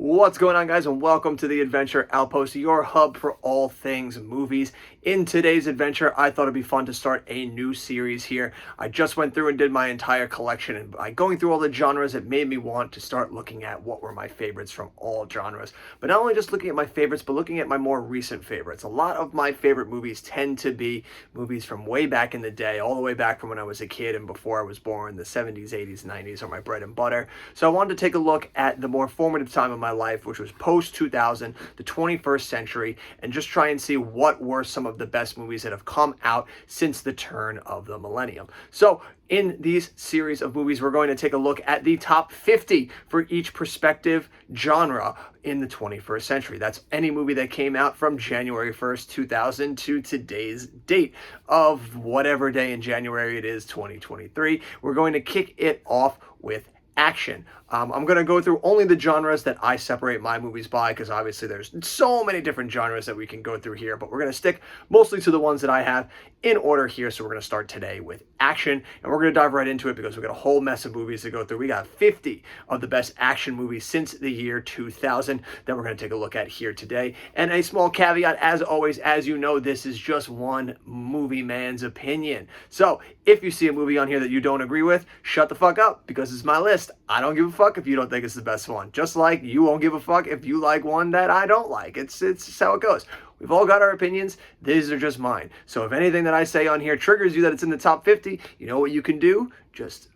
What's going on, guys, and welcome to the Adventure Outpost, your hub for all things movies. In today's adventure, I thought it'd be fun to start a new series here. I just went through and did my entire collection, and by going through all the genres, it made me want to start looking at what were my favorites from all genres. But not only just looking at my favorites, but looking at my more recent favorites. A lot of my favorite movies tend to be movies from way back in the day, all the way back from when I was a kid and before I was born. The 70s, 80s, 90s are my bread and butter. So I wanted to take a look at the more formative time of my life, which was post 2000, the 21st century, and just try and see what were some of the best movies that have come out since the turn of the millennium. So in these series of movies, we're going to take a look at the top 50 for each prospective genre in the 21st century. That's any movie that came out from January 1st, 2000 to today's date of whatever day in January it is, 2023. We're going to kick it off with action. I'm going to go through only the genres that I separate my movies by, because obviously there's so many different genres that we can go through here, but we're going to stick mostly to the ones that I have in order here. So we're going to start today with action, and we're going to dive right into it because we've got a whole mess of movies to go through. We got 50 of the best action movies since the year 2000 that we're going to take a look at here today. And a small caveat, as always, as you know, this is just one movie man's opinion. So if you see a movie on here that you don't agree with, shut the fuck up, because it's my list. I don't give a fuck if you don't think it's the best one. Just like you won't give a fuck if you like one that I don't like. It's just how it goes. We've all got our opinions. These are just mine. So if anything that I say on here triggers you that it's in the top 50, you know what you can do? Just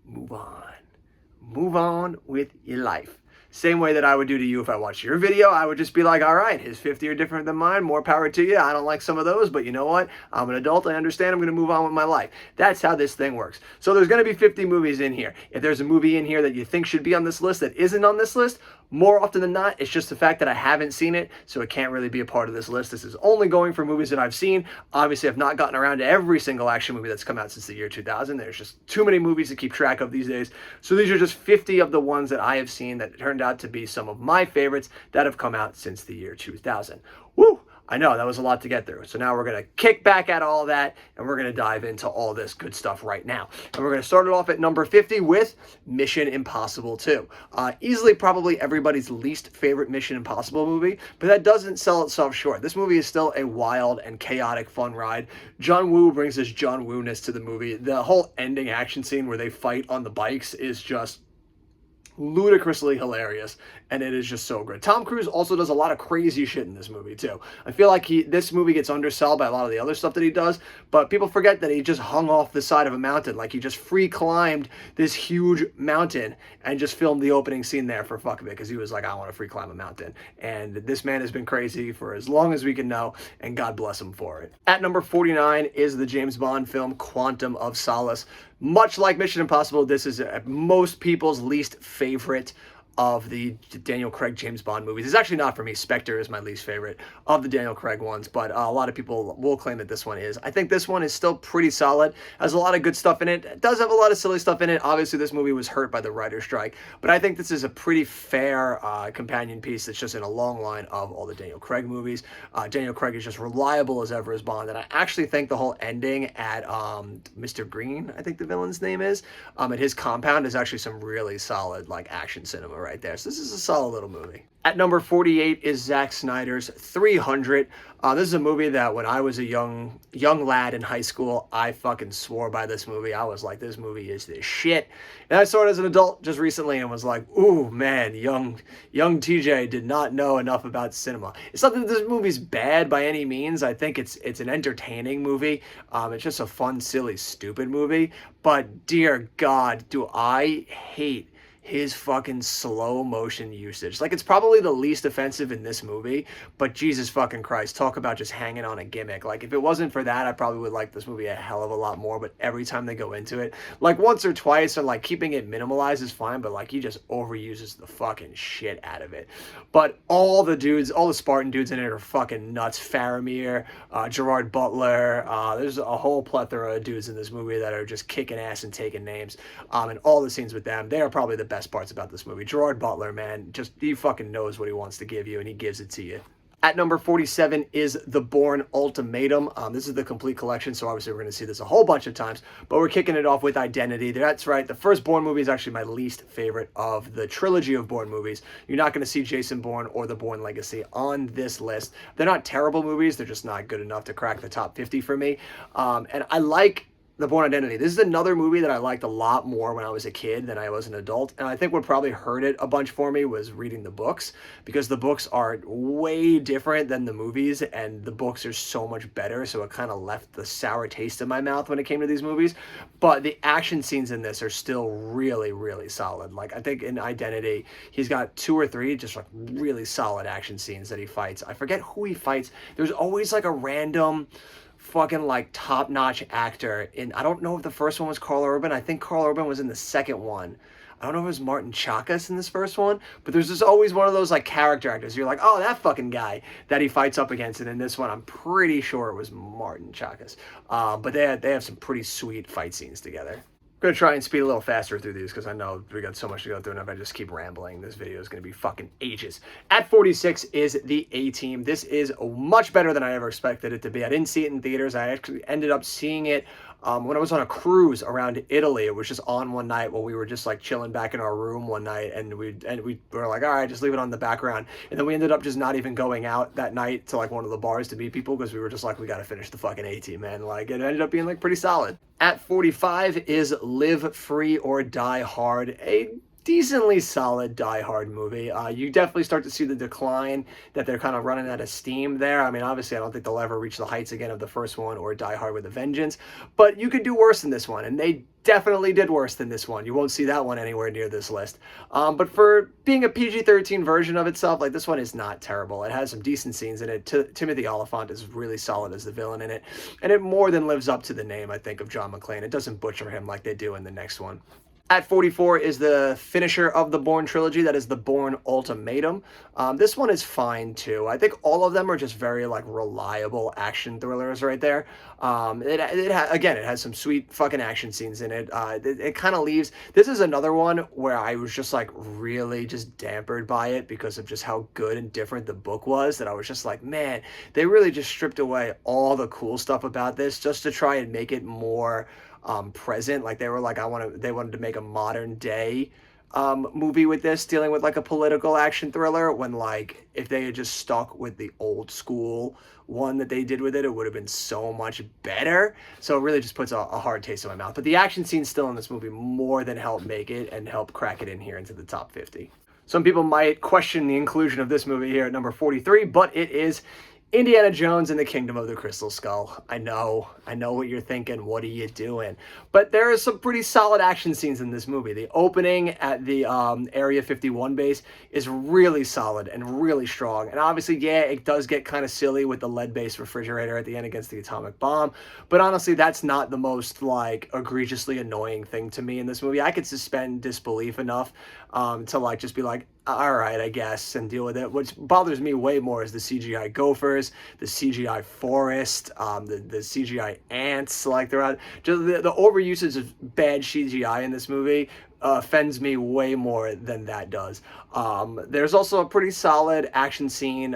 move on. Move on with your life. Same way that I would do to you if I watched your video. I would just be like, all right, his 50 are different than mine. More power to you. I don't like some of those, but you know what? I'm an adult. I understand. I'm going to move on with my life. That's how this thing works. So there's going to be 50 movies in here. If there's a movie in here that you think should be on this list that isn't on this list, more often than not, it's just the fact that I haven't seen it, so it can't really be a part of this list. This is only going for movies that I've seen. Obviously, I've not gotten around to every single action movie that's come out since the year 2000. There's just too many movies to keep track of these days. So these are just 50 of the ones that I have seen that turned out to be some of my favorites that have come out since the year 2000. Woo! I know, that was a lot to get through. So now we're going to kick back at all that, and we're going to dive into all this good stuff right now. And we're going to start it off at number 50 with Mission Impossible 2. Easily probably everybody's least favorite Mission Impossible movie, but that doesn't sell itself short. This movie is still a wild and chaotic fun ride. John Woo brings this John Woo-ness to the movie. The whole ending action scene where they fight on the bikes is just ludicrously hilarious, and it is just so good. Tom Cruise also does a lot of crazy shit in this movie too. I feel like this movie gets undersold by a lot of the other stuff that he does, but people forget that he just hung off the side of a mountain. Like, he just free climbed this huge mountain and just filmed the opening scene there for fuck of it, because he was like, I want to free climb a mountain. And this man has been crazy for as long as we can know, and God bless him for it. At number 49 is the James Bond film Quantum of Solace. Much like Mission Impossible, this is most people's least favorite of the Daniel Craig James Bond movies. It's actually not for me. Spectre is my least favorite of the Daniel Craig ones, but a lot of people will claim that this one is. I think this one is still pretty solid. Has a lot of good stuff in it. It does have a lot of silly stuff in it. Obviously, this movie was hurt by the writer's strike, but I think this is a pretty fair companion piece that's just in a long line of all the Daniel Craig movies. Daniel Craig is just reliable as ever as Bond, and I actually think the whole ending at Mr. Green, I think the villain's name is, at his compound is actually some really solid like action cinema right there. So this is a solid little movie. At number 48 is Zack Snyder's 300. This is a movie that when I was a young lad in high school, I fucking swore by this movie. I was like, this movie is the shit. And I saw it as an adult just recently and was like, ooh, man, young TJ did not know enough about cinema. It's not that this movie's bad by any means. I think it's an entertaining movie. It's just a fun, silly, stupid movie. But dear God, do I hate his fucking slow motion usage. Like, it's probably the least offensive in this movie, but Jesus fucking Christ, talk about just hanging on a gimmick. Like, if it wasn't for that, I probably would like this movie a hell of a lot more, but every time they go into it, like once or twice, or like keeping it minimalized is fine, but like he just overuses the fucking shit out of it. But all the Spartan dudes in it are fucking nuts. Faramir, Gerard Butler, there's a whole plethora of dudes in this movie that are just kicking ass and taking names, and all the scenes with them, they are probably the best parts about this movie. Gerard Butler, man, he fucking knows what he wants to give you, and he gives it to you. At number 47 is The Bourne Ultimatum. This is the complete collection, so obviously we're going to see this a whole bunch of times, but we're kicking it off with Identity. That's right, the first Bourne movie is actually my least favorite of the trilogy of Bourne movies. You're not going to see Jason Bourne or The Bourne Legacy on this list. They're not terrible movies, they're just not good enough to crack the top 50 for me. And I like The Bourne Identity. This is another movie that I liked a lot more when I was a kid than I was an adult. And I think what probably hurt it a bunch for me was reading the books, because the books are way different than the movies, and the books are so much better. So it kind of left the sour taste in my mouth when it came to these movies. But the action scenes in this are still really, really solid. Like, I think in Identity, he's got 2 or 3 just like really solid action scenes that he fights. I forget who he fights. There's always like a random fucking like top-notch actor in, I don't know if the first one was Karl Urban. I think Karl Urban was in the second one. I don't know if it was Martin Chakas in this first one, but there's just always one of those like character actors. You're like, oh, that fucking guy that he fights up against. And in this one, I'm pretty sure it was Martin Chakas. But they have some pretty sweet fight scenes together. I'm going to try and speed a little faster through these because I know we got so much to go through, and if I just keep rambling, this video is going to be fucking ages. At 46 is The A-Team. This is much better than I ever expected it to be. I didn't see it in theaters. I actually ended up seeing it when I was on a cruise around Italy. It was just on one night while we were just like chilling back in our room one night, and we were like, all right, just leave it on the background. And then we ended up just not even going out that night to like one of the bars to meet people, because we were just like, we got to finish the fucking A-Team, man. Like, it ended up being like pretty solid. At 45 is Live Free or Die Hard, a decently solid Die Hard movie. You definitely start to see the decline that they're kind of running out of steam there. I mean, obviously, I don't think they'll ever reach the heights again of the first one or Die Hard with a Vengeance, but you could do worse than this one, and they definitely did worse than this one. You won't see that one anywhere near this list. But for being a PG-13 version of itself, like, this one is not terrible. It has some decent scenes in it. Timothy Olyphant is really solid as the villain in it, and it more than lives up to the name, I think, of John McClane. It doesn't butcher him like they do in the next one. At 44 is the finisher of the Bourne trilogy. That is The Bourne Ultimatum. This one is fine too. I think all of them are just very like reliable action thrillers right there. It has some sweet fucking action scenes in it. It kind of leaves. This is another one where I was just like really just dampened by it because of just how good and different the book was. That I was just like, man, they really just stripped away all the cool stuff about this just to try and make it more present. Like, they were like, they wanted to make a modern day movie with this, dealing with like a political action thriller, when like if they had just stuck with the old school one that they did with it, it would have been so much better. So it really just puts a hard taste in my mouth. But the action scenes still in this movie more than help make it and help crack it in here into the top 50. Some people might question the inclusion of this movie here at number 43, but it is Indiana Jones and the Kingdom of the Crystal Skull. I know what you're thinking. What are you doing? But there are some pretty solid action scenes in this movie. The opening at the Area 51 base is really solid and really strong. And obviously, yeah, it does get kind of silly with the lead-based refrigerator at the end against the atomic bomb. But honestly, that's not the most like egregiously annoying thing to me in this movie. I could suspend disbelief enough to like just be like, all right, I guess, and deal with it. What bothers me way more is the CGI gophers, the CGI forest, the CGI ants. Like, they're out. Just the overusage of bad CGI in this movie offends me way more than that does. There's also a pretty solid action scene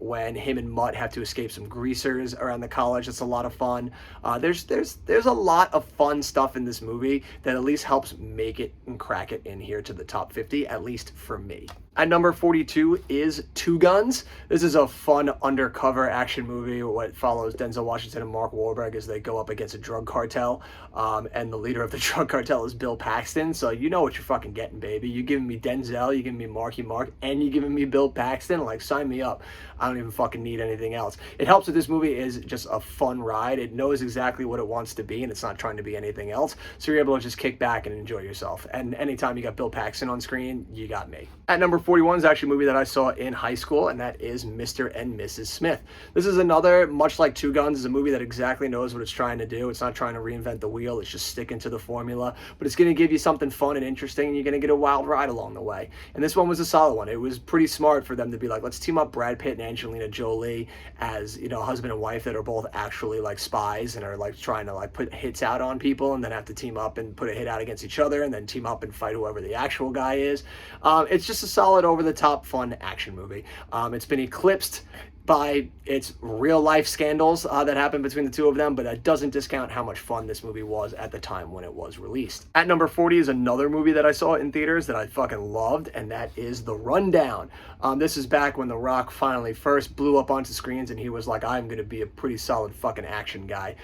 when him and Mutt have to escape some greasers around the college. It's a lot of fun. There's a lot of fun stuff in this movie that at least helps make it and crack it in here to the top 50, at least for me. At number 42 is Two Guns. This is a fun undercover action movie. What follows Denzel Washington and Mark Wahlberg as they go up against a drug cartel. And the leader of the drug cartel is Bill Paxton. So you know what you're fucking getting, baby. You're giving me Denzel, you're giving me Marky Mark, and you're giving me Bill Paxton. Like, sign me up. I don't even fucking need anything else. It helps that this movie is just a fun ride. It knows exactly what it wants to be, and it's not trying to be anything else. So you're able to just kick back and enjoy yourself. And anytime you got Bill Paxton on screen, you got me. At number 41 is actually a movie that I saw in high school, and that is Mr. and Mrs. Smith. This is another, much like Two Guns, is a movie that exactly knows what it's trying to do. It's not trying to reinvent the wheel. It's just sticking to the formula. But it's going to give you something fun and interesting, and you're going to get a wild ride along the way. And this one was a solid one. It was pretty smart for them to be like, let's team up Brad Pitt and Angelina Jolie as, you know, husband and wife that are both actually like spies and are like trying to like put hits out on people, and then have to team up and put a hit out against each other, and then team up and fight whoever the actual guy is. It's just a solid over-the-top fun action movie. It's been eclipsed by its real life scandals that happened between the two of them, but that doesn't discount how much fun this movie was at the time when it was released. At number 40 is another movie that I saw in theaters that I fucking loved, and that is The Rundown. This is back when The Rock finally first blew up onto screens, and he was like, I'm gonna be a pretty solid fucking action guy,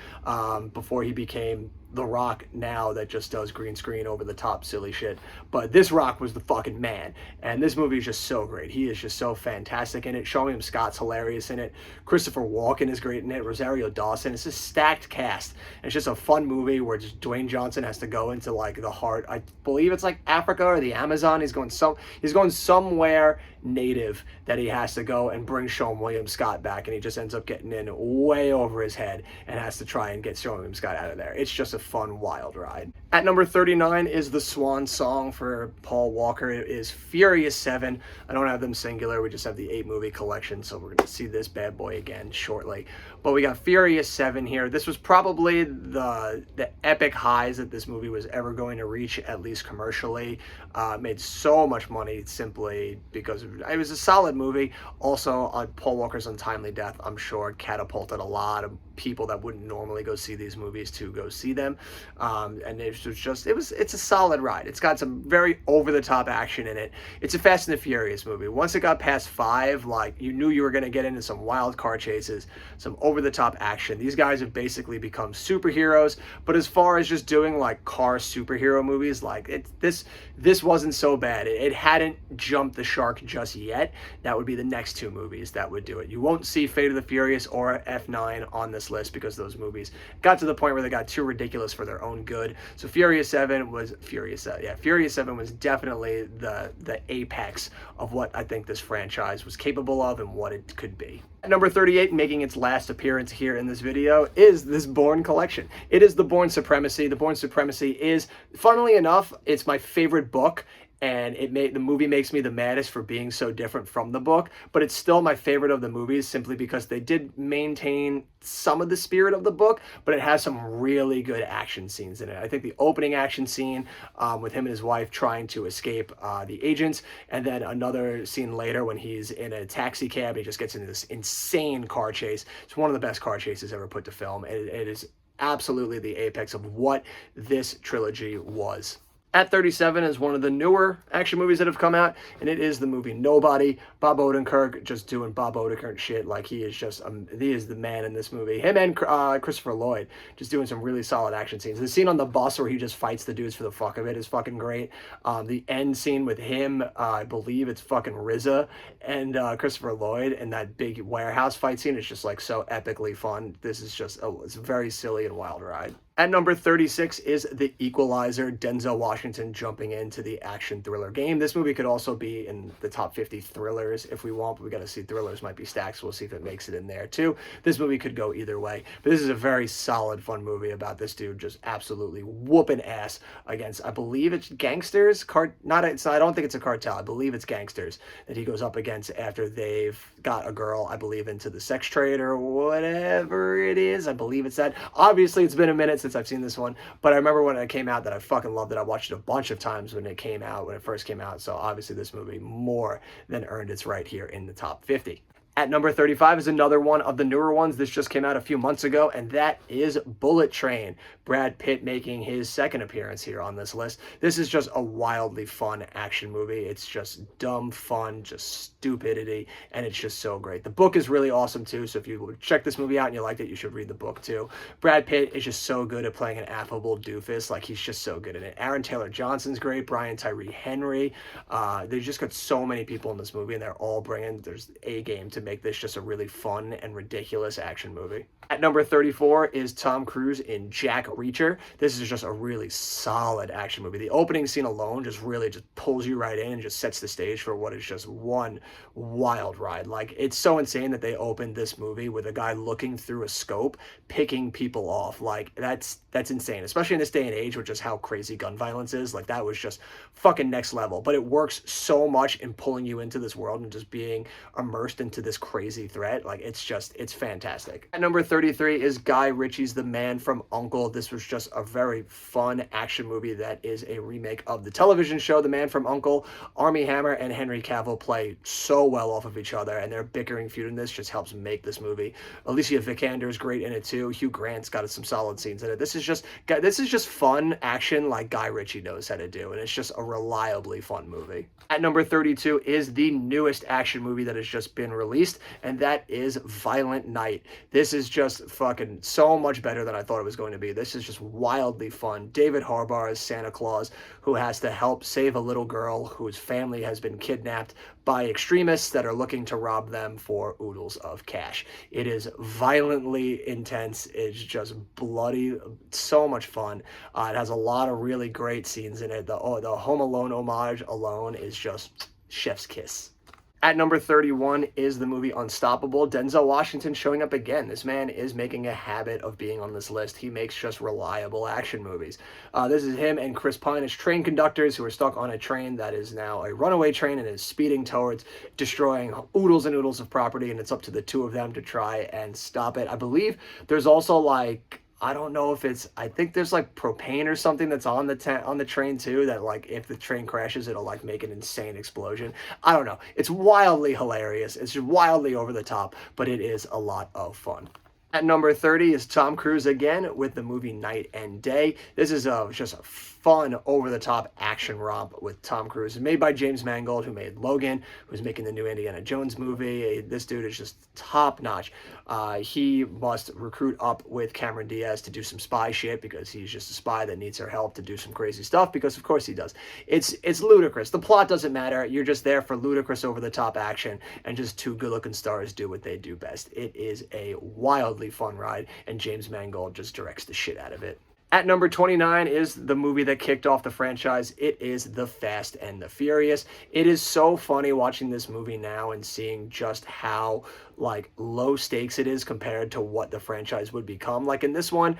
before he became The Rock now that just does green screen over the top silly shit. But this Rock was the fucking man, and this movie is just so great. He is just so fantastic in it. William Scott's hilarious in it. Christopher Walken is great in it. Rosario Dawson. It's a stacked cast. And it's just a fun movie where just Dwayne Johnson has to go into like the heart. I believe it's like Africa or the Amazon. He's going somewhere native that he has to go and bring Sean William Scott back, and he just ends up getting in way over his head and has to try and get Sean William Scott out of there. It's just a fun, wild ride. At number 39 is the swan song for Paul Walker. It is Furious 7. I don't have them singular. We just have the 8-movie collection, so we're going to see this bad boy again shortly. But we got Furious 7 here. This was probably the epic highs that this movie was ever going to reach, at least commercially. Made so much money simply because it was a solid movie. Also, Paul Walker's untimely death, I'm sure, catapulted a lot of people that wouldn't normally go see these movies to go see them. And it's a solid ride. It's got some very over-the-top action in it. It's a Fast and the Furious movie. Once it got past 5, like, you knew you were going to get into some wild car chases, some over-the-top action. These guys have basically become superheroes, but as far as just doing like car superhero movies, like this wasn't so bad. It hadn't jumped the shark just yet. That would be the next 2 movies that would do it. You won't see Fate of the Furious or F9 on this list because those movies got to the point where they got too ridiculous for their own good. So Furious 7 was definitely the apex of what I think this franchise was capable of and what it could be. At number 38, making its last appearance here in this video, is this Bourne collection. It is the Bourne Supremacy. The Bourne Supremacy is, funnily enough, it's my favorite book, and the movie makes me the maddest for being so different from the book, but it's still my favorite of the movies simply because they did maintain some of the spirit of the book, but it has some really good action scenes in it. I think the opening action scene with him and his wife trying to escape the agents, and then another scene later when he's in a taxi cab and he just gets into this insane car chase. It's one of the best car chases ever put to film. It is absolutely the apex of what this trilogy was. At 37 is one of the newer action movies that have come out, and it is the movie Nobody. Bob Odenkirk just doing Bob Odenkirk shit. Like, he is the man in this movie. Him and Christopher Lloyd just doing some really solid action scenes. The scene on the bus where he just fights the dudes for the fuck of it is fucking great. The end scene with him, I believe it's fucking RZA and Christopher Lloyd, and that big warehouse fight scene is just like so epically fun. This is just it's a very silly and wild ride. At number 36 is The Equalizer, Denzel Washington jumping into the action thriller game. This movie could also be in the top 50 thrillers if we want, but we got to see. Thrillers might be stacked, so we'll see if it makes it in there too. This movie could go either way, but this is a very solid, fun movie about this dude just absolutely whooping ass against, I believe it's gangsters. I don't think it's a cartel. I believe it's gangsters that he goes up against after they've got a girl, I believe, into the sex trade or whatever it is. I believe it's that. Obviously, it's been a minute since I've seen this one, but I remember when it came out that I fucking loved it. I watched it a bunch of times when it first came out, so obviously this movie more than earned its right here in the top 50. At number 35 is another one of the newer ones. This just came out a few months ago, and that is Bullet Train. Brad Pitt making his second appearance here on this list. This is just a wildly fun action movie. It's just dumb fun, just stupidity, and it's just so great. The book is really awesome too, so if you check this movie out and you liked it, you should read the book too. Brad Pitt is just so good at playing an affable doofus. Like, he's just so good in it. Aaron Taylor Johnson's great. Brian Tyree Henry. They just got so many people in this movie, and they're all bringing there's a game to make this just a really fun and ridiculous action movie. At number 34 is Tom Cruise in Jack Reacher. This is just a really solid action movie. The opening scene alone just really just pulls you right in and just sets the stage for what is just one wild ride. Like, it's so insane that they opened this movie with a guy looking through a scope, picking people off. Like, that's insane, especially in this day and age with just how crazy gun violence is. Like, that was just fucking next level. But it works so much in pulling you into this world and just being immersed into this this crazy threat. Like, it's fantastic. At number 33 is Guy Ritchie's The Man from U.N.C.L.E. This was just a very fun action movie that is a remake of the television show The Man from U.N.C.L.E. Armie Hammer and Henry Cavill play so well off of each other, and their bickering feud in this just helps make this movie. Alicia Vikander is great in it too. Hugh Grant's got some solid scenes in it. This is just fun action like Guy Ritchie knows how to do, and it's just a reliably fun movie. At number 32 is the newest action movie that has just been released, and that is Violent Night. This is just fucking so much better than I thought it was going to be. This is just wildly fun. David Harbour is Santa Claus, who has to help save a little girl whose family has been kidnapped by extremists that are looking to rob them for oodles of cash. It is violently intense. It's just bloody, so much fun. It has a lot of really great scenes in it. The Home Alone homage alone is just chef's kiss. At number 31 is the movie Unstoppable. Denzel Washington showing up again. This man is making a habit of being on this list. He makes just reliable action movies. This is him and Chris Pine as train conductors who are stuck on a train that is now a runaway train and is speeding towards destroying oodles and oodles of property, and it's up to the two of them to try and stop it. I believe there's also like, I don't know if it's, I think there's like propane or something that's on the train too, that like if the train crashes, it'll like make an insane explosion. I don't know. It's wildly hilarious. It's just wildly over the top, but it is a lot of fun. At number 30 is Tom Cruise again with the movie Night and Day. This is just a fun, over-the-top action romp with Tom Cruise. It's made by James Mangold, who made Logan, who's making the new Indiana Jones movie. This dude is just top-notch. He must recruit up with Cameron Diaz to do some spy shit because he's just a spy that needs her help to do some crazy stuff, because of course he does. It's ludicrous. The plot doesn't matter. You're just there for ludicrous, over-the-top action, and just two good-looking stars do what they do best. It is a wildly fun ride, and James Mangold just directs the shit out of it. At number 29 is the movie that kicked off the franchise. It is The Fast and the Furious. It is so funny watching this movie now and seeing just how like low stakes it is compared to what the franchise would become. Like in this one,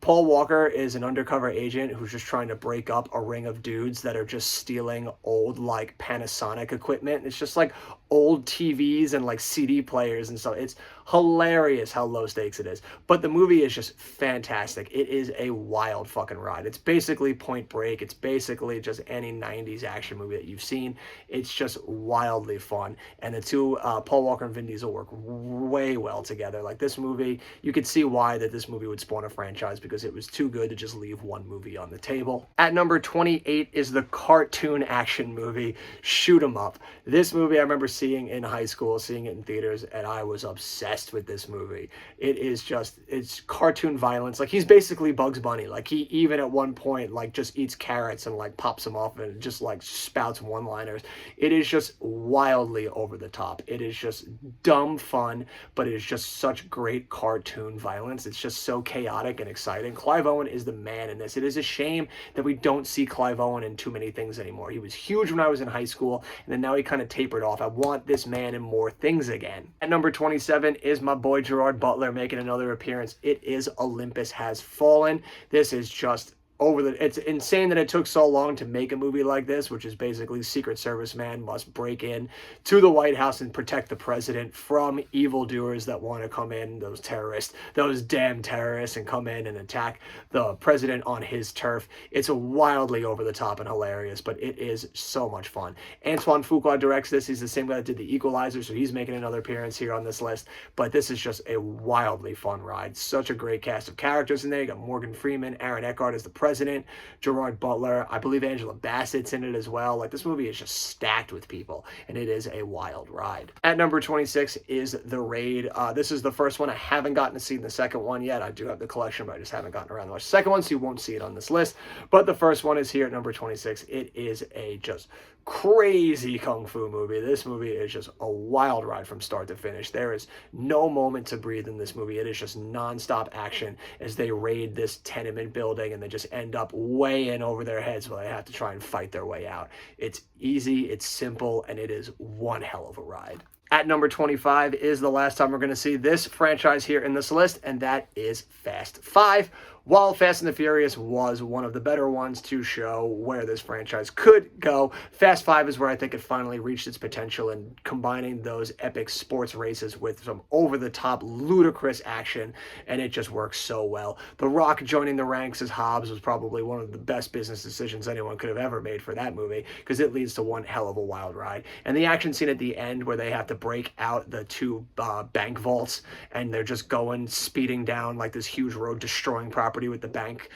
Paul Walker is an undercover agent who's just trying to break up a ring of dudes that are just stealing old like Panasonic equipment. It's just like old TVs and like CD players and stuff. It's hilarious how low stakes it is. But the movie is just fantastic. It is a wild fucking ride. It's basically Point Break. It's basically just any 90s action movie that you've seen. It's just wildly fun. And the two, Paul Walker and Vin Diesel, work way well together. Like this movie, you could see why that this movie would spawn a franchise, because it was too good to just leave one movie on the table. At number 28 is the cartoon action movie Shoot 'Em Up. This movie I remember seeing in high school, seeing it in theaters, and I was obsessed with this movie. It is just, it's cartoon violence. Like he's basically Bugs Bunny. Like he even at one point like just eats carrots and like pops them off and just like spouts one-liners. It is just wildly over the top. It is just dumb fun, but it is just such great cartoon violence. It's just so chaotic and exciting. Clive Owen is the man in this. It is a shame that we don't see Clive Owen in too many things anymore. He was huge when I was in high school, and then now he kind of tapered off. I want this man in more things again. At number 27 is my boy Gerard Butler making another appearance. It is Olympus Has Fallen. This is just it's insane that it took so long to make a movie like this, which is basically Secret Service man must break in to the White House and protect the president from evildoers that want to come in, those terrorists, those damn terrorists, and come in and attack the president on his turf. It's a wildly over the top and hilarious, but it is so much fun. Antoine Fuqua directs this. He's the same guy that did The Equalizer, so he's making another appearance here on this list, but this is just a wildly fun ride. Such a great cast of characters in there. You got Morgan Freeman, Aaron Eckhart as the president, Gerard Butler, I believe Angela Bassett's in it as well. Like this movie is just stacked with people, and it is a wild ride. At number 26 is The Raid. This is the first one. I haven't gotten to see the second one yet. I do have the collection, but I just haven't gotten around to watch the second one, so you won't see it on this list. But the first one is here at number 26. It is a just crazy kung fu movie. This movie is just a wild ride from start to finish. There is no moment to breathe in this movie. It is just nonstop action as they raid this tenement building, and they just end up way in over their heads while they have to try and fight their way out. It's easy, it's simple, and it is one hell of a ride. At number 25 is the last time we're going to see this franchise here in this list, and that is Fast 5. While Fast and the Furious was one of the better ones to show where this franchise could go, Fast 5 is where I think it finally reached its potential in combining those epic sports races with some over-the-top, ludicrous action, and it just works so well. The Rock joining the ranks as Hobbs was probably one of the best business decisions anyone could have ever made for that movie, because it leads to one hell of a wild ride. And the action scene at the end where they have to break out the two bank vaults, and they're just going, speeding down like this huge road, destroying property with the bank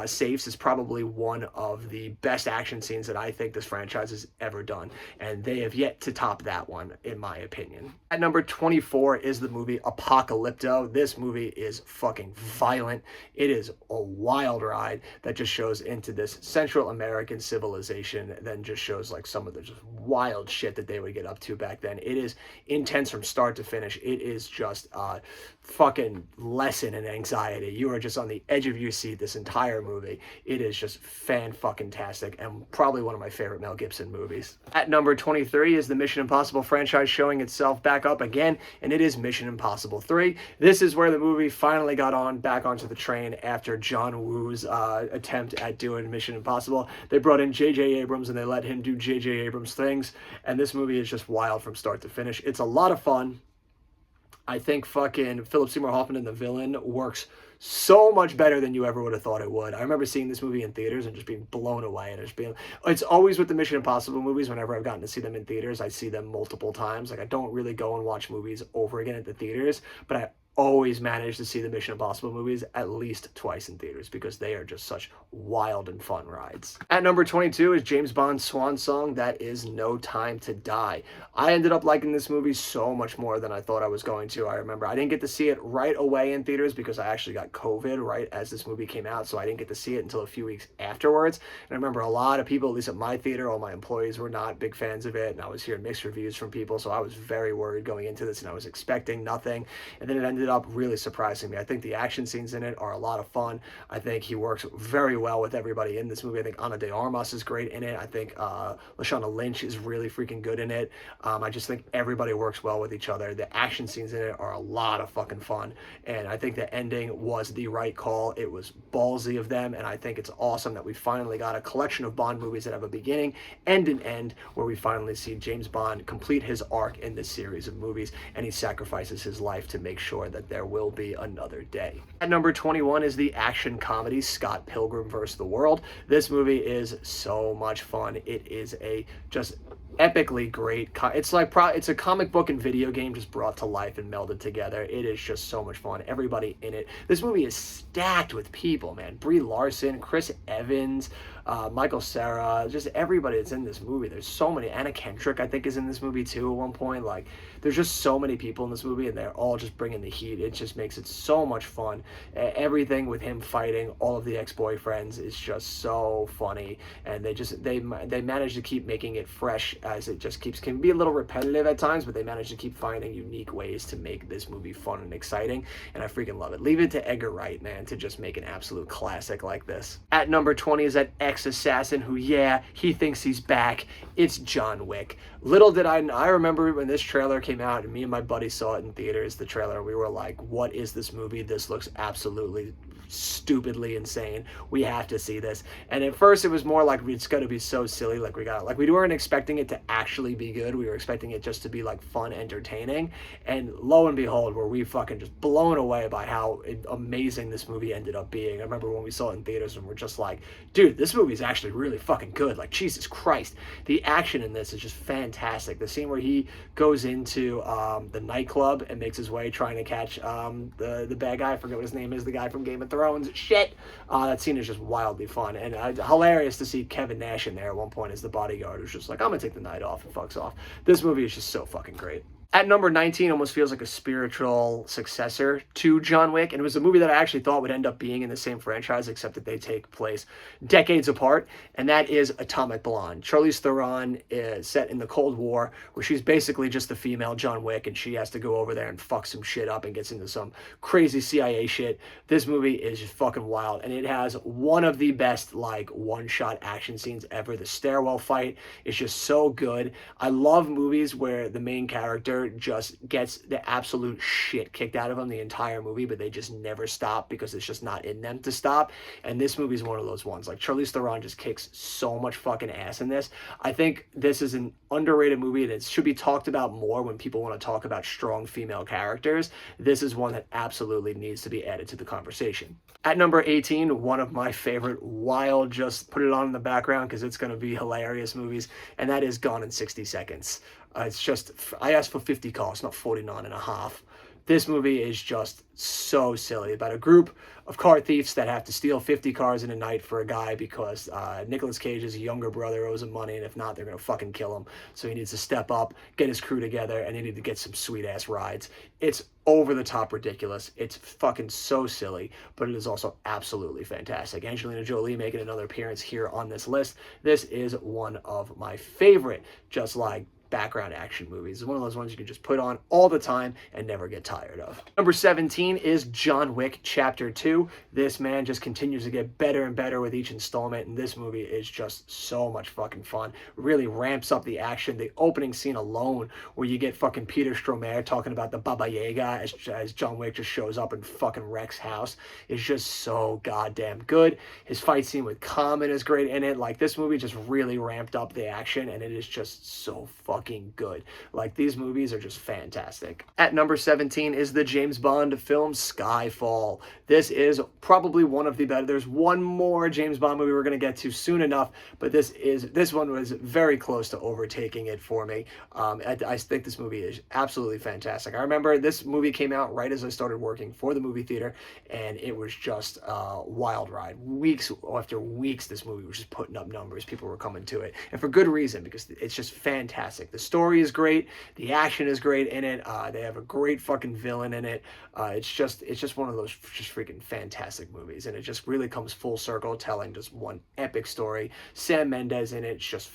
safes, is probably one of the best action scenes that I think this franchise has ever done, and they have yet to top that one, in my opinion. At number 24 is the movie Apocalypto. This movie is fucking violent. It is a wild ride that just shows into this Central American civilization, then just shows like some of the just wild shit that they would get up to back then. It is intense from start to finish. It is just a fucking lesson in anxiety. You are just on the edge of your seat this entire movie. It is just fan-fucking-tastic and probably one of my favorite Mel Gibson movies. At number 23 is the Mission Impossible franchise showing itself back up again, and it is Mission Impossible 3. This is where the movie finally got back onto the train after John Woo's attempt at doing Mission Impossible. They brought in J.J. Abrams and they let him do J.J. Abrams things, and this movie is just wild from start to finish. It's a lot of fun. I think fucking Philip Seymour Hoffman and the villain works so much better than you ever would have thought it would. I remember seeing this movie in theaters and just being blown away. And it's always with the Mission Impossible movies, whenever I've gotten to see them in theaters, I see them multiple times. Like, I don't really go and watch movies over again at the theaters, but I always manage to see the Mission Impossible movies at least twice in theaters because they are just such wild and fun rides. At number 22 is James Bond's swan song, that is No Time to Die. I ended up liking this movie so much more than I thought I was going to. I remember I didn't get to see it right away in theaters because I actually got COVID right as this movie came out, so I didn't get to see it until a few weeks afterwards. And I remember a lot of people, at least at my theater, all my employees were not big fans of it, and I was hearing mixed reviews from people, so I was very worried going into this, and I was expecting nothing, and then it ended up really surprising me. I think the action scenes in it are a lot of fun. I think he works very well with everybody in this movie. I think Ana de Armas is great in it. I think Lashana Lynch is really freaking good in it. I just think everybody works well with each other. The action scenes in it are a lot of fucking fun, and I think the ending was the right call. It was ballsy of them, and I think it's awesome that we finally got a collection of Bond movies that have a beginning and an end, where we finally see James Bond complete his arc in this series of movies, and he sacrifices his life to make sure that there will be another day. At number 21 is the action comedy Scott Pilgrim vs. the World. This movie is so much fun. It is a just epically great. It's like it's a comic book and video game just brought to life and melded together. It is just so much fun. Everybody in it. This movie is stacked with people, man. Brie Larson, Chris Evans, Michael Cera, just everybody that's in this movie. There's so many. Anna Kendrick, I think, is in this movie too at one point. Like, there's just so many people in this movie, and they're all just bringing the heat. It just makes it so much fun. Everything with him fighting all of the ex-boyfriends is just so funny, and they manage to keep making it fresh, as it just can be a little repetitive at times, but they manage to keep finding unique ways to make this movie fun and exciting, and I freaking love it. Leave it to Edgar Wright, man, to just make an absolute classic like this. At number 20 is that ex-assassin who, yeah, he thinks he's back. It's John Wick. Little did I remember when this trailer came out, and me and my buddy saw it in theaters, the trailer, we were like, what is this movie? This looks absolutely stupidly insane. We have to see this. And at first it was more like, it's going to be so silly, like we weren't expecting it to actually be good. We were expecting it just to be like fun, entertaining, and lo and behold, were we fucking just blown away by how amazing this movie ended up being. I remember when we saw it in theaters and we're just like, dude, this movie is actually really fucking good. Like, Jesus Christ, the action in this is just fantastic. The scene where he goes into the nightclub and makes his way trying to catch the bad guy, I forget what his name is, the guy from Game of Thrones, that scene is just wildly fun, and hilarious to see Kevin Nash in there at one point as the bodyguard, who's just like, I'm gonna take the night off, and fucks off. This movie is just so fucking great. At number 19 almost feels like a spiritual successor to John Wick, and it was a movie that I actually thought would end up being in the same franchise, except that they take place decades apart, and that is Atomic Blonde. Charlize Theron is set in the Cold War, where she's basically just the female John Wick, and she has to go over there and fuck some shit up and gets into some crazy CIA shit. This movie is just fucking wild, and it has one of the best, like, one-shot action scenes ever. The stairwell fight is just so good. I love movies where the main character character just gets the absolute shit kicked out of him the entire movie, but they just never stop because it's just not in them to stop. And this movie is one of those ones. Like, Charlize Theron just kicks so much fucking ass in this. I think this is an underrated movie, and it should be talked about more when people want to talk about strong female characters. This is one that absolutely needs to be added to the conversation. At number 18, one of my favorite wild, just put it on in the background because it's going to be hilarious movies, and that is Gone in 60 Seconds. It's just, I asked for 50 calls, not 49 and a half. This movie is just so silly, about a group of car thieves that have to steal 50 cars in a night for a guy because Nicolas Cage's younger brother owes him money, and if not, they're going to fucking kill him. So he needs to step up, get his crew together, and they need to get some sweet-ass rides. It's over-the-top ridiculous. It's fucking so silly, but it is also absolutely fantastic. Angelina Jolie making another appearance here on this list. This is one of my favorite, just like, background action movies. It's one of those ones you can just put on all the time and never get tired of. Number 17 is John Wick Chapter 2. This man just continues to get better and better with each installment, and this movie is just so much fucking fun. Really ramps up the action. The opening scene alone, where you get fucking Peter Stormare talking about the Baba Yaga as John Wick just shows up in fucking Rex's house, is just so goddamn good. His fight scene with Common is great in it. Like, this movie just really ramped up the action, and it is just so fucking good. Like, these movies are just fantastic. At number 17 is the James Bond film Skyfall. This is probably one of the better. There's one more James Bond movie we're going to get to soon enough, but this one was very close to overtaking it for me. I think this movie is absolutely fantastic. I remember this movie came out right as I started working for the movie theater, and it was just a wild ride. Weeks after weeks, this movie was just putting up numbers. People were coming to it, and for good reason, because it's just fantastic. The story is great. The action is great in it. They have a great fucking villain in it. It's just one of those just freaking fantastic movies, and it just really comes full circle, telling just one epic story. Sam Mendes in it, just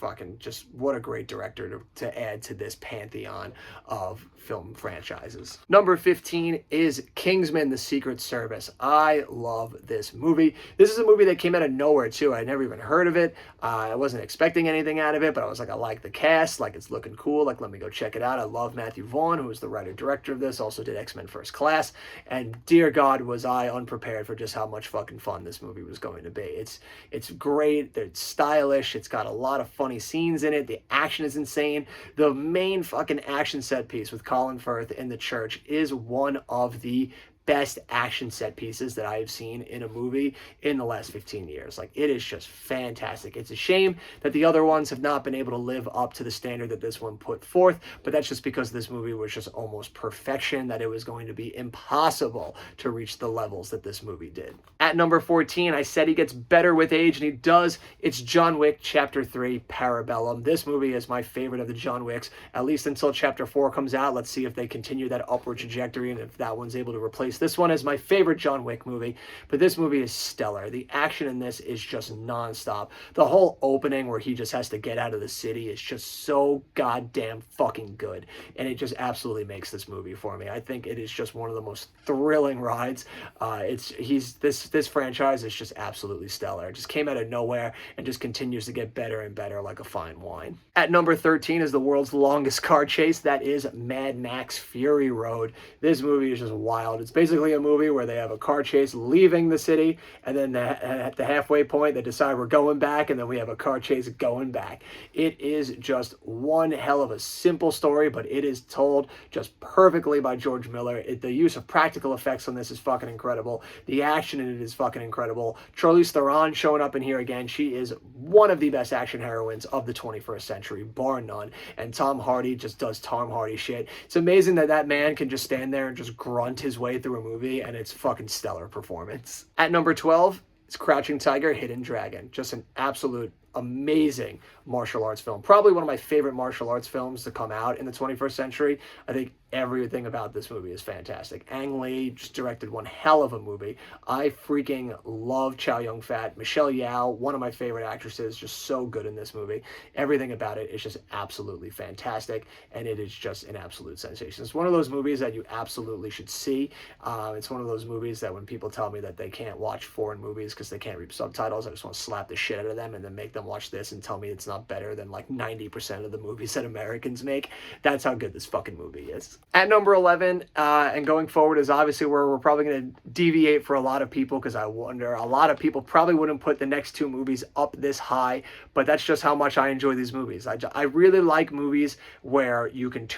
what a great director to add to this pantheon of film franchises. Number 15 is Kingsman: The Secret Service. I love this movie. This is a movie that came out of nowhere too. I never even heard of it. I wasn't expecting anything out of it, but I was like, I like the cast, like it's looking cool, like let me go check it out. I love Matthew Vaughn, who was the writer-director of this, also did X-Men First Class, and dear God was I unprepared for just how much fucking fun this movie was going to be. It's great, it's stylish, it's got a lot of funny scenes in it, the action is insane. The main fucking action set piece with Colin Firth in the church is one of the best action set pieces that I have seen in a movie in the last 15 years. Like, it is just fantastic. It's a shame that the other ones have not been able to live up to the standard that this one put forth, but that's just because this movie was just almost perfection, that it was going to be impossible to reach the levels that this movie did. At number 14, I said he gets better with age, and he does. It's John Wick Chapter 3, Parabellum. This movie is my favorite of the John Wicks, at least until Chapter 4 comes out. Let's see if they continue that upward trajectory and if that one's able to replace this one is my favorite John Wick movie, but this movie is stellar. The action in this is just nonstop. The whole opening where he just has to get out of the city is just so goddamn fucking good, and it just absolutely makes this movie for me. I think it is just one of the most thrilling rides. This franchise is just absolutely stellar. It just came out of nowhere and just continues to get better and better like a fine wine. At number 13 is the world's longest car chase. That is Mad Max Fury Road. This movie is just wild. It's basically a movie where they have a car chase leaving the city, and then at the halfway point they decide we're going back, and then we have a car chase going back. It is just one hell of a simple story, but it is told just perfectly by George Miller. The use of practical effects on this is fucking incredible. The action in it is fucking incredible. Charlize Theron showing up in here again. She is one of the best action heroines of the 21st century, bar none. And Tom Hardy just does Tom Hardy shit. It's amazing that that man can just stand there and just grunt his way through a movie, and it's fucking stellar performance. At number 12, it's Crouching Tiger, Hidden Dragon. Just an absolute amazing martial arts film. Probably one of my favorite martial arts films to come out in the 21st century. I think everything about this movie is fantastic. Ang Lee just directed one hell of a movie. I freaking love Chow Yun-fat. Michelle Yeoh, one of my favorite actresses, just so good in this movie. Everything about it is just absolutely fantastic, and it is just an absolute sensation. It's one of those movies that you absolutely should see. It's one of those movies that when people tell me that they can't watch foreign movies because they can't read subtitles, I just want to slap the shit out of them and then make them them watch this and tell me it's not better than like 90% of the movies that Americans make. That's how good this fucking movie is. At number 11, and going forward, is obviously where we're probably going to deviate for a lot of people, because I wonder, a lot of people probably wouldn't put the next two movies up this high, but that's just how much I enjoy these movies. I really like movies where you can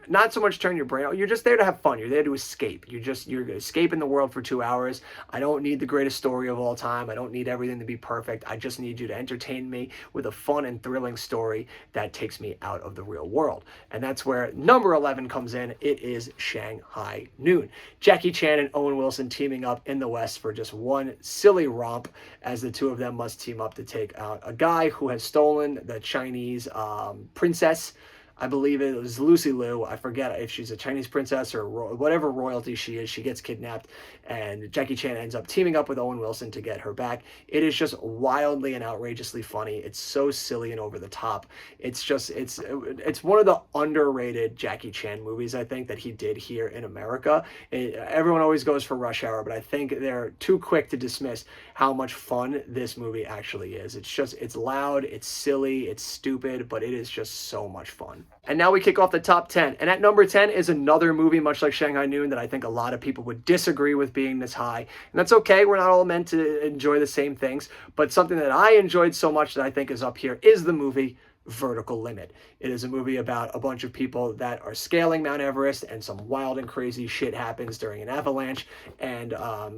not so much turn your brain out, you're just there to have fun, you're there to escape. You're escaping the world for 2 hours. I don't need the greatest story of all time. I don't need everything to be perfect. I just need you to entertain me with a fun and thrilling story that takes me out of the real world. And that's where number 11 comes in. It is Shanghai Noon. Jackie Chan and Owen Wilson teaming up in the West for just one silly romp, as the two of them must team up to take out a guy who has stolen the Chinese princess. I believe it was Lucy Liu. I forget if she's a Chinese princess or whatever royalty she is. She gets kidnapped, and Jackie Chan ends up teaming up with Owen Wilson to get her back. It is just wildly and outrageously funny. It's so silly and over the top. It's one of the underrated Jackie Chan movies, I think, that he did here in America. Everyone always goes for Rush Hour, but I think they're too quick to dismiss how much fun this movie actually is. It's loud, it's silly, it's stupid, but it is just so much fun. And now we kick off the top 10. And at number 10 is another movie, much like Shanghai Noon, that I think a lot of people would disagree with being this high. And that's okay. We're not all meant to enjoy the same things. But something that I enjoyed so much that I think is up here is the movie Vertical Limit. It is a movie about a bunch of people that are scaling Mount Everest, and some wild and crazy shit happens during an avalanche, and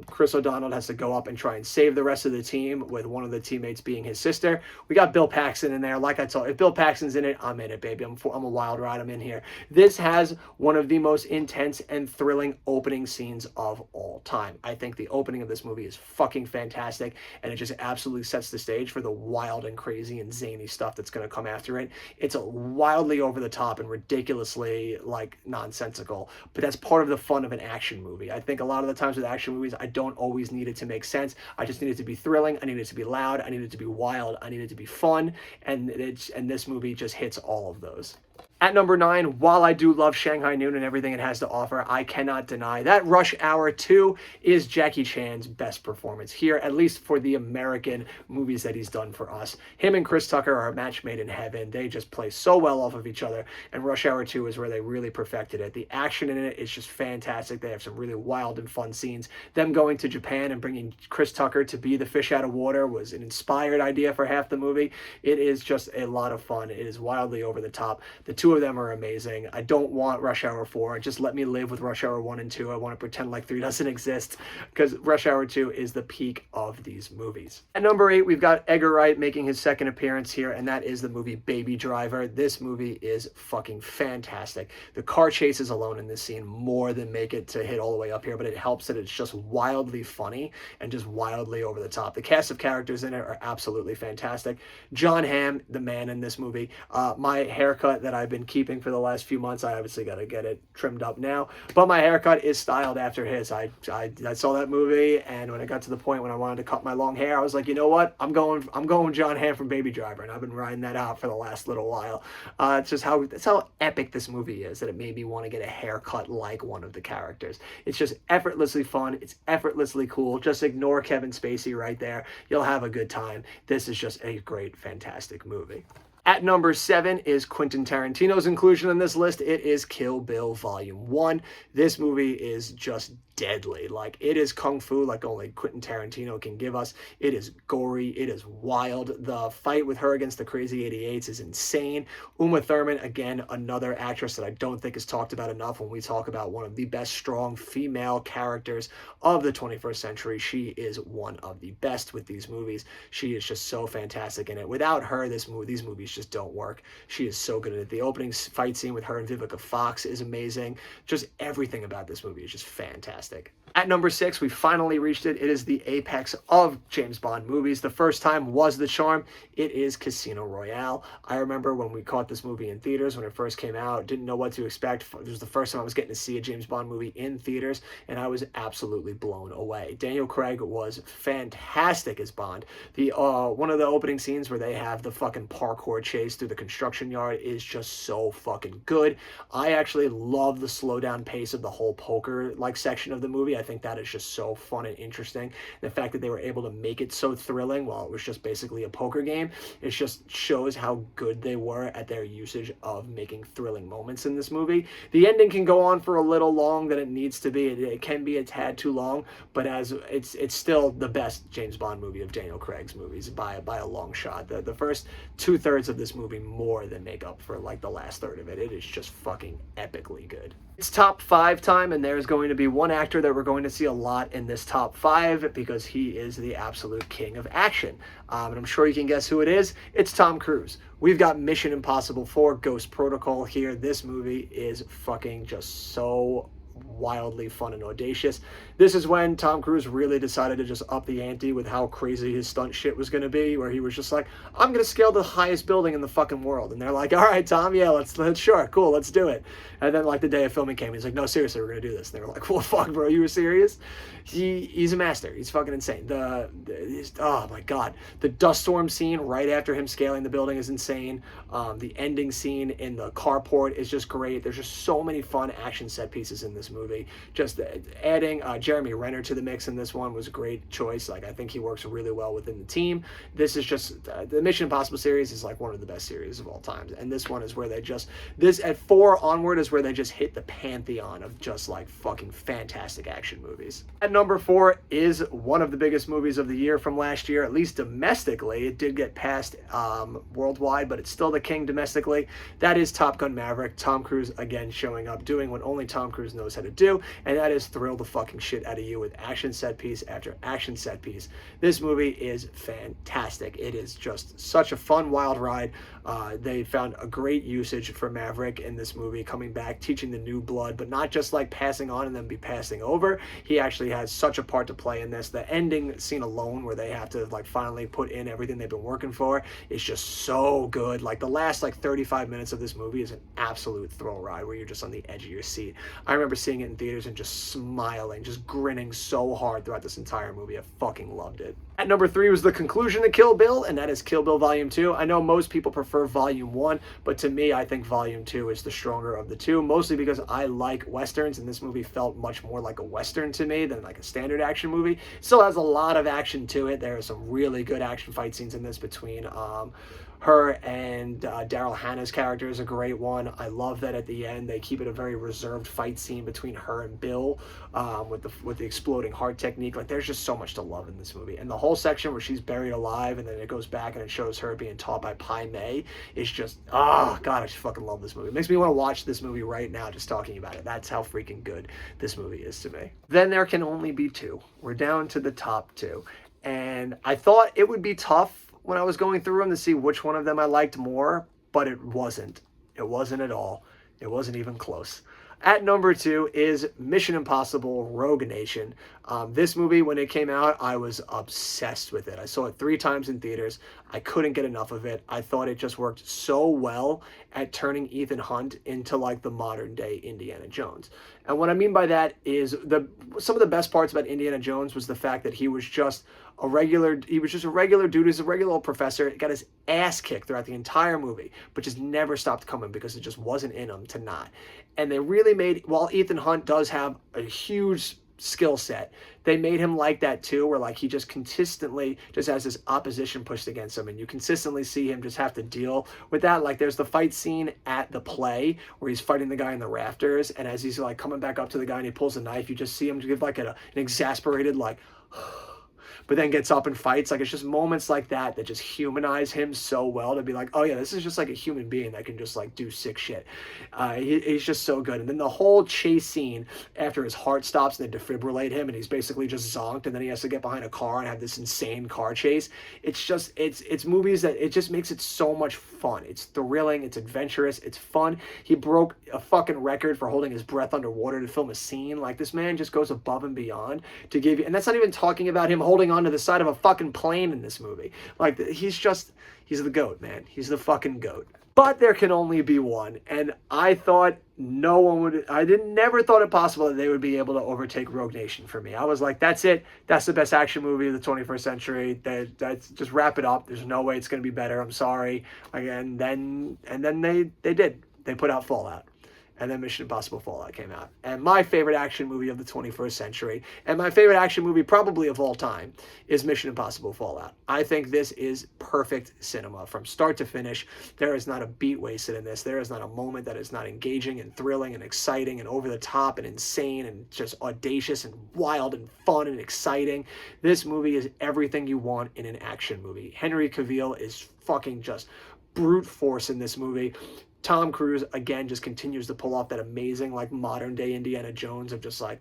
Chris O'Donnell has to go up and try and save the rest of the team, with one of the teammates being his sister. We got Bill Paxton in there. Like I told you, if Bill Paxton's in it, I'm in it, baby. I'm a wild ride. I'm in here. This has one of the most intense and thrilling opening scenes of all time. I think the opening of this movie is fucking fantastic, and it just absolutely sets the stage for the wild and crazy and zany stuff that's going to come after it. It's wildly over the top and ridiculously nonsensical, but that's part of the fun of an action movie. I think a lot of the times with action movies, I don't always need it to make sense. I just need it to be thrilling. I need it to be loud. I need it to be wild. I need it to be fun, and this movie just hits all of those. At number 9, while I do love Shanghai Noon and everything it has to offer, I cannot deny that Rush Hour 2 is Jackie Chan's best performance here, at least for the American movies that he's done for us. Him and Chris Tucker are a match made in heaven. They just play so well off of each other, and Rush Hour 2 is where they really perfected it. The action in it is just fantastic. They have some really wild and fun scenes. Them going to Japan and bringing Chris Tucker to be the fish out of water was an inspired idea for half the movie. It is just a lot of fun. It is wildly over the top. The two of them are amazing. I don't want Rush Hour 4. Just let me live with Rush Hour 1 and 2. I want to pretend like 3 doesn't exist, because Rush Hour 2 is the peak of these movies. At number 8, we've got Edgar Wright making his second appearance here, and that is the movie Baby Driver. This movie is fucking fantastic. The car chases alone in this scene more than make it to hit all the way up here, but it helps that it's just wildly funny and just wildly over the top. The cast of characters in it are absolutely fantastic. Jon Hamm, the man in this movie. My haircut that I've been keeping for the last few months, I obviously got to get it trimmed up now, but my haircut is styled after his. I saw that movie, and when I got to the point when I wanted to cut my long hair, I was like, you know what, I'm going Jon Hamm from Baby Driver, and I've been riding that out for the last little while. That's how epic this movie is, that it made me want to get a haircut like one of the characters. It's just effortlessly fun. It's effortlessly cool. Just ignore Kevin Spacey right there. You'll have a good time. This is just a great, fantastic movie. At number 7 is Quentin Tarantino's inclusion in this list. It is Kill Bill Volume 1. This movie is just deadly. Like, it is kung fu like only Quentin Tarantino can give us. It is gory. It is wild. The fight with her against the Crazy 88s is insane. Uma Thurman, again, another actress that I don't think is talked about enough when we talk about one of the best strong female characters of the 21st century. She is one of the best with these movies. She is just so fantastic in it. Without her, these movies just don't work. She is so good at it. The opening fight scene with her and Vivica Fox is amazing. Just everything about this movie is just fantastic. At number 6, we finally reached it. It is the apex of James Bond movies. The first time was The Charm. It is Casino Royale. I remember when we caught this movie in theaters when it first came out, didn't know what to expect. It was the first time I was getting to see a James Bond movie in theaters, and I was absolutely blown away. Daniel Craig was fantastic as Bond. One of the opening scenes where they have the fucking parkour car chase through the construction yard is just so fucking good. I actually love the slow down pace of the whole poker like section of the movie. I think that is just so fun and interesting. The fact that they were able to make it so thrilling while it was just basically a poker game, it just shows how good they were at their usage of making thrilling moments in this movie. The ending can go on for a little long than it needs to be. It can be a tad too long, but as it's still the best James Bond movie of Daniel Craig's movies by a long shot. The first 2/3 of this movie more than make up for like the last third of it. It is just fucking epically good. It's top 5 time, and there's going to be one actor that we're going to see a lot in this top 5 because he is the absolute king of action. And I'm sure you can guess who it is. It's Tom Cruise. We've got Mission Impossible 4 Ghost Protocol here. This movie is fucking just so wildly fun and audacious. This is when Tom Cruise really decided to just up the ante with how crazy his stunt shit was going to be, where he was just like, I'm going to scale the highest building in the fucking world. And they're like, all right, Tom, yeah, let's sure, cool, let's do it. And then like the day of filming came, he's like, no, seriously, we're going to do this. And they were like, well, fuck, bro, you were serious? He's a master. He's fucking insane. Oh my God. The dust storm scene right after him scaling the building is insane. The ending scene in the carport is just great. There's just so many fun action set pieces in this movie. Just adding Jeremy Renner to the mix in this one was a great choice. Like, I think he works really well within the team. This is just, the Mission Impossible series is like one of the best series of all time. And this one is where they just, this at 4 onward is where they just hit the pantheon of just like fucking fantastic action movies. At number 4 is one of the biggest movies of the year from last year, at least domestically. It did get passed worldwide, but it's still the king domestically. That is Top Gun Maverick. Tom Cruise again showing up, doing what only Tom Cruise knows how to do, and that is thrill the fucking shit out of you with action set piece after action set piece. This movie is fantastic. It is just such a fun, wild ride. They found a great usage for Maverick in this movie, coming back, teaching the new blood, but not just like passing on and then be passing over. He actually has such a part to play in this. The ending scene alone, where they have to like finally put in everything they've been working for, is just so good. Like the last like 35 minutes of this movie is an absolute thrill ride where you're just on the edge of your seat. I remember seeing it in theaters and just smiling, just grinning so hard throughout this entire movie. I fucking loved it. At number 3 was the conclusion to Kill Bill, and that is Kill Bill Volume 2. I know most people prefer Volume 1, but to me, I think Volume 2 is the stronger of the two, mostly because I like Westerns, and this movie felt much more like a Western to me than like a standard action movie. It still has a lot of action to it. There are some really good action fight scenes in this between her and Daryl Hannah's character is a great one. I love that at the end they keep it a very reserved fight scene between her and Bill with the exploding heart technique. Like, there's just so much to love in this movie. And the whole section where she's buried alive and then it goes back and it shows her being taught by Pai Mei is just, God, I just fucking love this movie. It makes me want to watch this movie right now just talking about it. That's how freaking good this movie is to me. Then there can only be 2. We're down to the top 2. And I thought it would be tough when I was going through them to see which one of them I liked more, but it wasn't. It wasn't at all. It wasn't even close. At number 2 is Mission Impossible Rogue Nation. This movie, when it came out, I was obsessed with it. I saw it 3 times in theaters. I couldn't get enough of it. I thought it just worked so well at turning Ethan Hunt into like the modern day Indiana Jones. And what I mean by that is some of the best parts about Indiana Jones was the fact that he was just a regular dude. He was a regular old professor. Got his ass kicked throughout the entire movie, but just never stopped coming because it just wasn't in him to not. And they really made, while Ethan Hunt does have a huge skill set, they made him like that too, where like he just consistently just has this opposition pushed against him, and you consistently see him just have to deal with that. Like, there's the fight scene at the play where he's fighting the guy in the rafters, and as he's like coming back up to the guy and he pulls a knife, you just see him give like an exasperated like but then gets up and fights. Like, it's just moments like that that just humanize him so well, to be like, oh yeah, this is just like a human being that can just like do sick shit. He's just so good. And then the whole chase scene after his heart stops and they defibrillate him and he's basically just zonked, and then he has to get behind a car and have this insane car chase. It's just, it's movies that it just makes it so much fun. It's thrilling, it's adventurous, it's fun. He broke a fucking record for holding his breath underwater to film a scene. Like, this man just goes above and beyond to give you, and that's not even talking about him holding holding onto the side of a fucking plane in this movie. Like, he's the GOAT, man. He's the fucking GOAT. But there can only be one, and I thought no one would. Never thought it possible that they would be able to overtake Rogue Nation for me. I was like, that's it. That's the best action movie of the 21st century. That's just wrap it up. There's no way it's going to be better. I'm sorry. And then they did. They put out Fallout. And then Mission Impossible Fallout came out. And my favorite action movie of the 21st century, and my favorite action movie probably of all time, is Mission Impossible Fallout. I think this is perfect cinema from start to finish. There is not a beat wasted in this. There is not a moment that is not engaging and thrilling and exciting and over the top and insane and just audacious and wild and fun and exciting. This movie is everything you want in an action movie. Henry Cavill is fucking just brute force in this movie. Tom Cruise, again, just continues to pull off that amazing, like, modern-day Indiana Jones of just, like,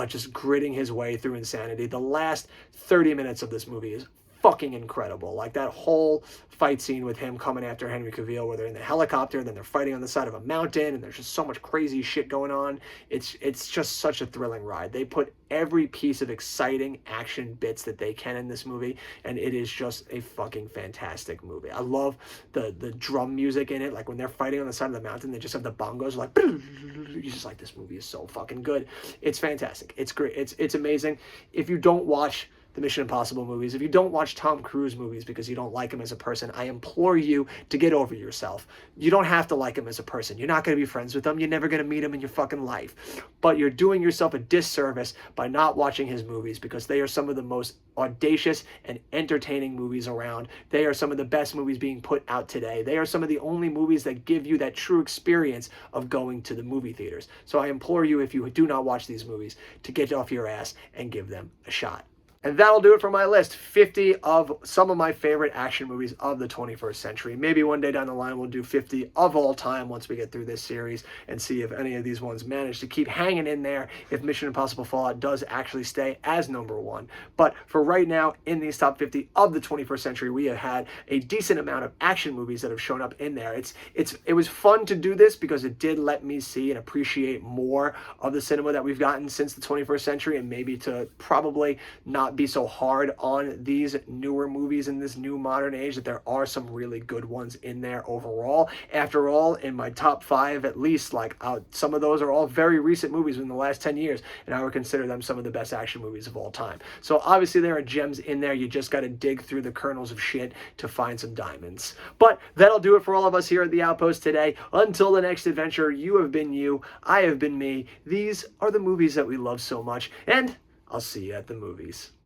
just gritting his way through insanity. The last 30 minutes of this movie is fucking incredible. Like, that whole fight scene with him coming after Henry Cavill, where they're in the helicopter, then they're fighting on the side of a mountain, and there's just so much crazy shit going on. It's just such a thrilling ride. They put every piece of exciting action bits that they can in this movie, and it is just a fucking fantastic movie. I love the drum music in it. Like, when they're fighting on the side of the mountain, they just have the bongos like, you're just like, this movie is so fucking good. It's fantastic. It's great. It's amazing. If you don't watch the Mission Impossible movies, if you don't watch Tom Cruise movies because you don't like him as a person, I implore you to get over yourself. You don't have to like him as a person. You're not going to be friends with him. You're never going to meet him in your fucking life. But you're doing yourself a disservice by not watching his movies, because they are some of the most audacious and entertaining movies around. They are some of the best movies being put out today. They are some of the only movies that give you that true experience of going to the movie theaters. So I implore you, if you do not watch these movies, to get off your ass and give them a shot. And that'll do it for my list. 50 of some of my favorite action movies of the 21st century. Maybe one day down the line we'll do 50 of all time once we get through this series and see if any of these ones manage to keep hanging in there, if Mission Impossible Fallout does actually stay as number one. But for right now, in these top 50 of the 21st century, we have had a decent amount of action movies that have shown up in there. It was fun to do this because it did let me see and appreciate more of the cinema that we've gotten since the 21st century, and maybe to probably not be so hard on these newer movies in this new modern age, that there are some really good ones in there overall. After all, in my top 5 at least, like some of those are all very recent movies in the last 10 years, and I would consider them some of the best action movies of all time. So obviously there are gems in there. You just got to dig through the kernels of shit to find some diamonds. But that'll do it for all of us here at The Outpost today. Until the next adventure, you have been you, I have been me. These are the movies that we love so much, and I'll see you at the movies.